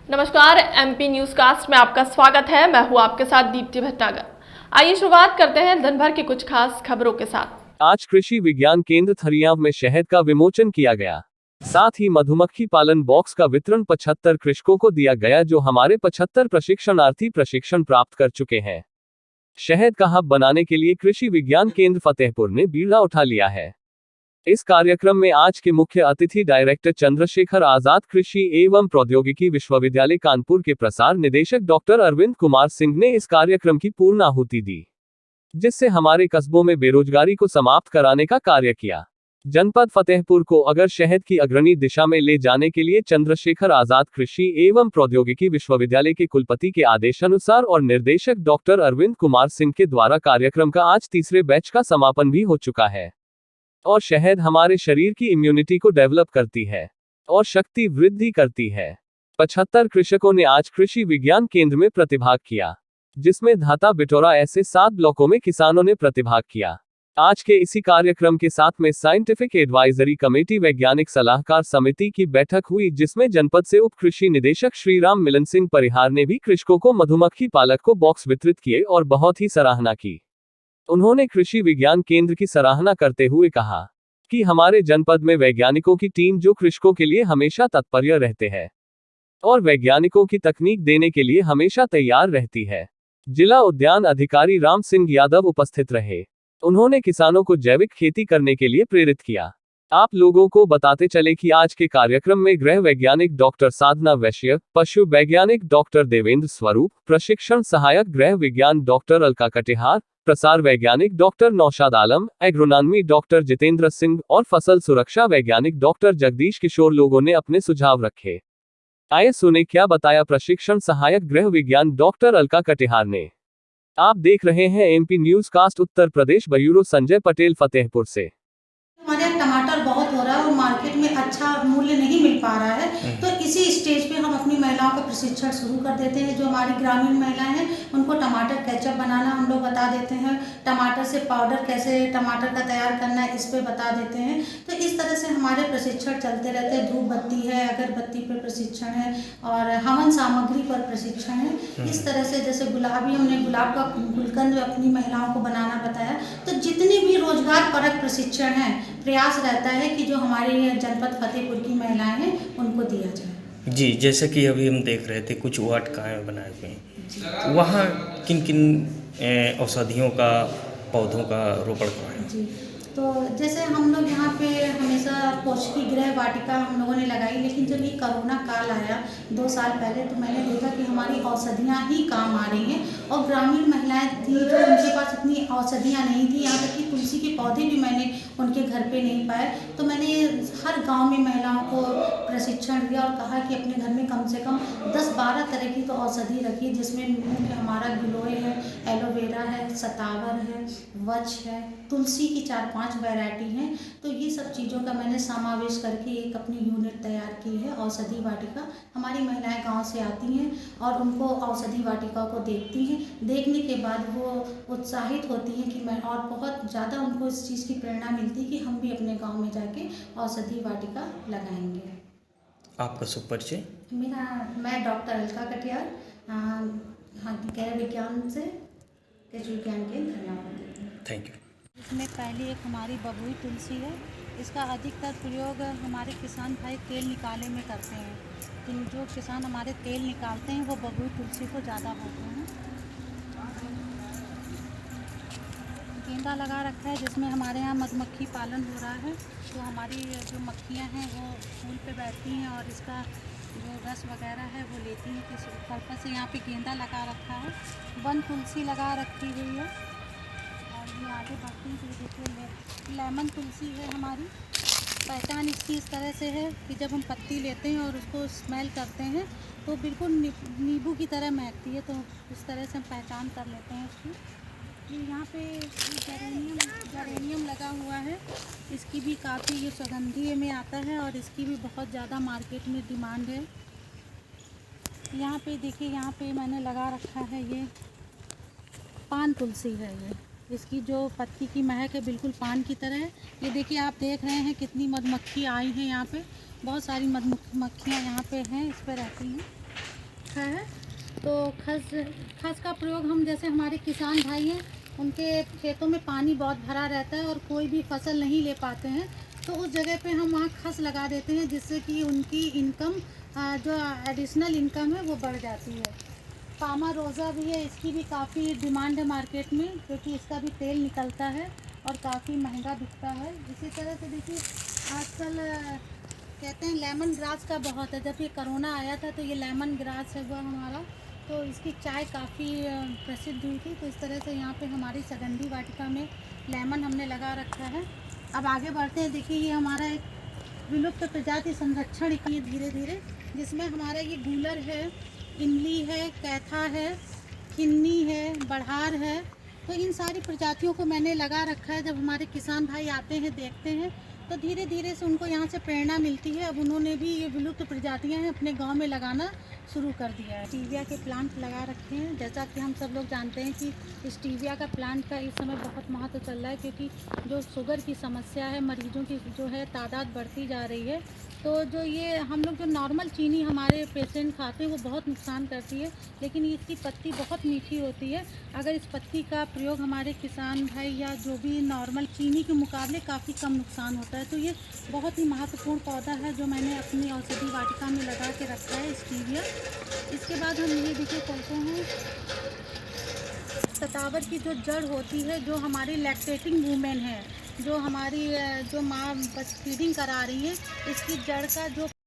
नमस्कार, MP news cast में आपका स्वागत है। मैं हूं आपके साथ दीप्ति भटनागर। आइए शुरुआत करते हैं दिन भर की कुछ खास खबरों के साथ। आज कृषि विज्ञान केंद्र थरियाव में शहद का विमोचन किया गया। साथ ही मधुमक्खी पालन बॉक्स का वितरण 75 कृषकों को दिया गया, जो हमारे 75 प्रशिक्षणार्थी प्रशिक्षण प्राप्त कर चुके हैं। शहद का हब बनाने के लिए कृषि विज्ञान केंद्र फतेहपुर ने बीड़ा उठा लिया है। इस कार्यक्रम में आज के मुख्य अतिथि डायरेक्टर चंद्रशेखर आजाद, कृषि एवं प्रौद्योगिकी विश्वविद्यालय कानपुर के प्रसार निदेशक डॉक्टर अरविंद कुमार सिंह ने इस कार्यक्रम की पूर्ण आहुति दी, जिससे हमारे कस्बों में बेरोजगारी को समाप्त कराने का कार्य किया। जनपद फतेहपुर को अगर शहद की अग्रणी दिशा में ले जाने के लिए चंद्रशेखर आजाद कृषि एवं प्रौद्योगिकी विश्वविद्यालय के कुलपति के आदेशानुसार और निर्देशक डॉक्टर अरविंद कुमार सिंह के द्वारा कार्यक्रम का आज तीसरे बैच का समापन भी हो चुका है। और शहद हमारे शरीर की इम्यूनिटी को डेवलप करती है और शक्ति वृद्धि करती है। 75 कृषकों ने आज कृषि विज्ञान केंद्र में प्रतिभाग किया, जिसमें धाता बिटौरा ऐसे 7 ब्लॉकों में किसानों ने प्रतिभाग किया। आज के इसी कार्यक्रम के साथ में साइंटिफिक एडवाइजरी कमेटी वैज्ञानिक सलाहकार समिति की बैठक हुई, जिसमें जनपद से उप कृषि निदेशक श्रीराम मिलन सिंह परिहार ने भी कृषकों को मधुमक्खी पालक को बॉक्स वितरित किए और बहुत ही सराहना की। उन्होंने कृषि विज्ञान केंद्र की सराहना करते हुए कहा कि हमारे जनपद में वैज्ञानिकों की टीम जो कृषकों के लिए हमेशा तत्पर रहते हैं और वैज्ञानिकों की तकनीक देने के लिए हमेशा तैयार रहती है। जिला उद्यान अधिकारी राम सिंह यादव उपस्थित रहे। उन्होंने किसानों को जैविक खेती करने के लिए प्रेरित किया। आप लोगों को बताते चले कि आज के कार्यक्रम में गृह वैज्ञानिक डॉक्टर साधना वैश्य, पशु वैज्ञानिक डॉक्टर देवेंद्र स्वरूप, प्रशिक्षण सहायक गृह विज्ञान डॉक्टर अलका कटिहार, प्रसार वैज्ञानिक doctor Naushad Alam, agronomy doctor Jitendra Singh और फसल सुरक्षा वैज्ञानिक डॉक्टर जगदीश किशोर लोगों ने अपने सुझाव रखे। आइए सुने क्या बताया प्रशिक्षण सहायक गृह विज्ञान डॉक्टर अलका कटिहार ने। आप देख रहे हैं MP news cast Uttar Pradesh, bureau Sanjay Patel, Fatehpur से। हमारे यहाँ टमाटर बहुत हो रहा है और मार्केट में अच्छा मूल्य नहीं मिल पा रहा है, तो इसी स्टेज पे हम अपनी महिलाओं का प्रशिक्षण शुरू कर देते हैं। जो हमारी ग्रामीण महिलाएं हैं उनको टमाटर केचप बनाना हम लोग बता देते हैं, टमाटर से पाउडर कैसे टमाटर का तैयार करना है इस पे बता देते हैं। तो इस तरह से हमारे प्रशिक्षण चलते रहते हैं। धूप बत्ती है, अगरबत्ती पर प्रशिक्षण है और हवन सामग्री पर प्रशिक्षण है। इस तरह से जैसे हमने गुलाब का गुलकंद अपनी महिलाओं को बनाना बताया। तो जितने भी रोजगार परक प्रशिक्षण है, प्रयास रहता है कि जो हमारे जनपद फतेहपुर की महिलाएं हैं उनको दिया जाए। जी, जैसे कि अभी हम देख रहे थे कुछ वाटिकाएं बनाए हुए हैं, वहाँ किन किन औषधियों का पौधों का रोपण करवाएं? जी, तो जैसे हम लोग यहाँ पे हमेशा पोषकी गृह वाटिका हम लोगों ने लगाई, लेकिन जब ये कोरोना काल आया 2 साल पहले, तो मैंने देखा कि हमारी औषधियाँ ही काम आ रही हैं और ग्रामीण महिलाएं थी जो उनके पास इतनी औषधियाँ नहीं थी, यहाँ तक कि तुलसी के पौधे भी मैंने उनके घर पे नहीं पाए। तो मैंने हर गांव में महिलाओं को प्रशिक्षण दिया और कहा कि अपने घर में कम से कम 10-12 तरह की तो औषधि रखिए, जिसमें मुख्य हमारा गिलोय है, एलोवेरा है, सतावर है, वच है, तुलसी की 4-5 वैरायटी हैं। तो ये सब चीज़ों का मैंने समावेश करके एक अपनी यूनिट तैयार की है, औषधि वाटिका। हमारी महिलाएं गांव से आती हैं और उनको औषधि वाटिका को देखती हैं, देखने के बाद वो उत्साहित होती हैं कि मैं, और बहुत ज़्यादा उनको इस चीज़ की प्रेरणा मिलती है कि हम भी अपने गांव में जाके औषधि वाटिका लगाएंगे। आपका शुभ परिचय? मैं डॉक्टर अलका कटिहार, गृह विज्ञान से कृषि विज्ञान केंद्र धन्यवाद। Thank you. इसमें पहली एक हमारी बबुई तुलसी है। इसका अधिकतर प्रयोग हमारे किसान भाई तेल निकाले में करते हैं। तो जो किसान हमारे तेल निकालते हैं वो बबुई तुलसी को ज़्यादा बोते हैं। गेंदा लगा रखा है जिसमें हमारे यहाँ मधुमक्खी पालन हो रहा है। तो हमारी जो मक्खियाँ हैं वो फूल पे बैठती हैं और इसका जो रस वगैरह है वो लेती हैं। किस पर्पज़ से यहाँ पे गेंदा लगा रखा है। वन तुलसी लगा रखी हुई है और ये आगे बढ़ती है। तो देखिए लेमन तुलसी है हमारी। पहचान इसकी इस तरह से है कि जब हम पत्ती लेते हैं और उसको स्मेल करते हैं तो बिल्कुल नींबू की तरह महकती है। तो इस तरह से हम पहचान कर लेते हैं उसकी। यहाँ पे जेरेनियम लगा हुआ है। इसकी भी काफ़ी ये सुगंधी में आता है और इसकी भी बहुत ज़्यादा मार्केट में डिमांड है। यहाँ पे देखिए, यहाँ पे मैंने लगा रखा है ये पान तुलसी है। ये इसकी जो पत्ती की महक है बिल्कुल पान की तरह है। ये देखिए, आप देख रहे हैं कितनी मधुमक्खी आई हैं यहाँ पे। बहुत सारी मधुमक्खियाँ यहाँ पे हैं, इस पे रहती हैं। रखा है। तो खस का प्रयोग हम, जैसे हमारे किसान भाई हैं, उनके खेतों में पानी बहुत भरा रहता है और कोई भी फसल नहीं ले पाते हैं, तो उस जगह पे हम वहाँ खस लगा देते हैं, जिससे कि उनकी इनकम जो एडिशनल इनकम है वो बढ़ जाती है। पामा रोज़ा भी है, इसकी भी काफ़ी डिमांड है मार्केट में, क्योंकि इसका भी तेल निकलता है और काफ़ी महंगा बिकता है। इसी तरह से देखिए आजकल कहते हैं लेमन ग्रास का बहुत है। जब ये कोरोना आया था तो ये लेमन ग्रास है वो हमारा, तो इसकी चाय काफ़ी प्रसिद्ध हुई थी। तो इस तरह से यहाँ पे हमारी सगंधी वाटिका में लेमन हमने लगा रखा है। अब आगे बढ़ते हैं। देखिए ये हमारा एक विलुप्त प्रजाति संरक्षण की धीरे धीरे, जिसमें हमारा ये गूलर है, इमली है, कैथा है, किन्नी है, बढ़ार है। तो इन सारी प्रजातियों को मैंने लगा रखा है। जब हमारे किसान भाई आते हैं, देखते हैं, तो धीरे धीरे से उनको यहाँ से प्रेरणा मिलती है। अब उन्होंने भी ये विलुप्त प्रजातियाँ हैं अपने गांव में लगाना शुरू कर दिया है। स्टीविया के प्लांट लगा रखे हैं। जैसा कि हम सब लोग जानते हैं कि स्टीविया का प्लांट का इस समय बहुत महत्व चल रहा है, क्योंकि जो शुगर की समस्या है, मरीजों की जो है तादाद बढ़ती जा रही है। तो जो ये हम लोग जो नॉर्मल चीनी हमारे पेशेंट खाते हैं वो बहुत नुकसान करती है, लेकिन इसकी पत्ती बहुत मीठी होती है। अगर इस पत्ती का प्रयोग हमारे किसान भाई या जो भी नॉर्मल चीनी के मुकाबले काफ़ी कम नुकसान होता है। तो ये बहुत ही महत्वपूर्ण पौधा है जो मैंने अपनी औषधि वाटिका में लगा के रखा है, स्टीविया। इसके बाद हम ये देखिए करते हैं सतावर की जो जड़ होती है, जो हमारी लैक्टेटिंग वूमेन है, जो हमारी जो माँ बस फीडिंग करा रही है, इसकी जड़ का जो